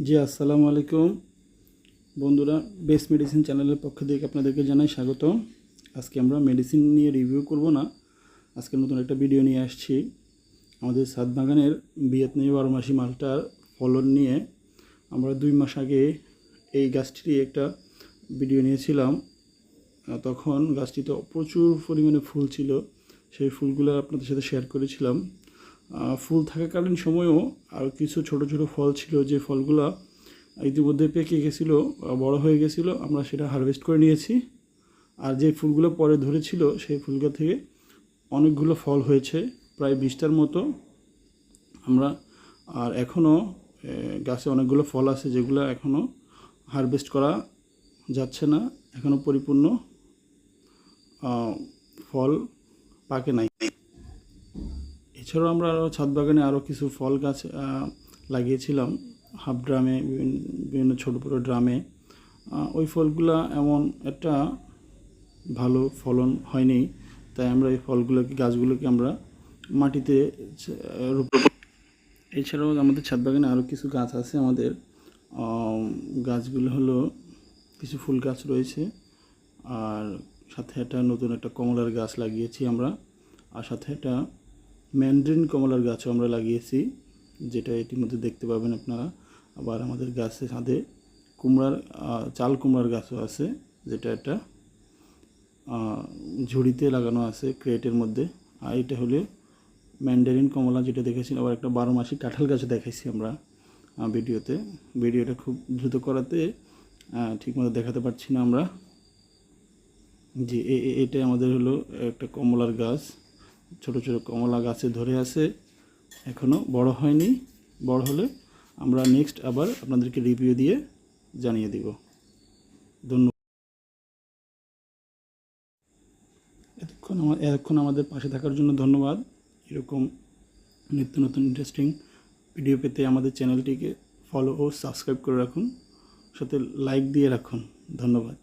জি আসসালামু আলাইকুম বন্ধুরা, বেস্ট মেডিসিন চ্যানেলের পক্ষ থেকে আপনাদেরকে জানাই স্বাগত। আজকে আমরা মেডিসিন নিয়ে রিভিউ করব না, আজকে নতুন একটা ভিডিও নিয়ে আসছি। আমাদের ছাদ বাগানের ভিয়েতনামি 12 মাসি মালটার ফলন নিয়ে আমরা 2 মাস আগে এই গাছটির একটা ভিডিও নিয়েছিলাম। তখন গাছটিতে প্রচুর পরিমাণে ফুল ছিল, সেই ফুলগুলো আপনাদের সাথে শেয়ার করেছিলাম। ফুল থাকাকালীন সময়েও আর কিছু ছোট ছোট ফল ছিল, যে ফলগুলো ইতিমধ্যে পেকে গেছিলো, বড় হয়ে গেছিলো, আমরা সেটা হারভেস্ট করে নিয়েছি। আর যে ফুলগুলো পরে ধরেছিল সেই ফুলগুলো থেকে অনেকগুলো ফল হয়েছে, প্রায় 20টার মতো আমরা। আর এখনও গাছে অনেকগুলো ফল আছে যেগুলো এখনও হারভেস্ট করা যাচ্ছে না, এখনও পরিপূর্ণ ফল পাকে নাই। এছাড়াও আমরা আরও ছাদ বাগানে আরও কিছু ফল গাছ লাগিয়েছিলাম, হাফ ড্রামে, বিভিন্ন ছোটো বড়ো ড্রামে। ওই ফলগুলা এমন একটা ভালো ফলন হয়নি, তাই আমরা এই ফলগুলোকে, গাছগুলোকে আমরা মাটিতে এছাড়াও আমাদের ছাদ বাগানে আরও কিছু গাছ আছে আমাদের। গাছগুলো হলো কিছু ফুল গাছ রয়েছে, আর সাথে একটা নতুন একটা কমলার গাছ লাগিয়েছি আমরা, আর সাথে একটা ম্যান্ডারিন কমলার গাছও আমরা লাগিয়েছি, যেটা ইতিমধ্যে দেখতে পাবেন আপনারা। আবার আমাদের গাছে ছাদে কুমড়ার চাল কুমড়ার গাছও আছে, যেটা একটা ঝুড়িতে লাগানো আছে ক্রেটের মধ্যে। আর এটা হলো ম্যান্ডারিন কমলা, যেটা দেখেছি। আবার একটা 12 মাসি কাঁঠাল গাছ দেখাইছি আমরা ভিডিওটা খুব দ্রুত করাতে ঠিকমতো দেখাতে পারছি না আমরা। জি, এটাই আমাদের হলো একটা কমলার গাছ, ছোট ছোট কমলা গাছে ধরে আছে, এখনও বড় হয়নি। বড় হলে আমরা নেক্সট আবার আপনাদেরকে রিভিউ দিয়ে জানিয়ে দিব। ধন্যবাদ। এতক্ষণ আমাদের পাশে থাকার জন্য ধন্যবাদ। এরকম নিত্য নতুন ইন্টারেস্টিং ভিডিও পেতে আমাদের চ্যানেলটিকে ফলো ও সাবস্ক্রাইব করে রাখুন, সাথে লাইক দিয়ে রাখুন। ধন্যবাদ।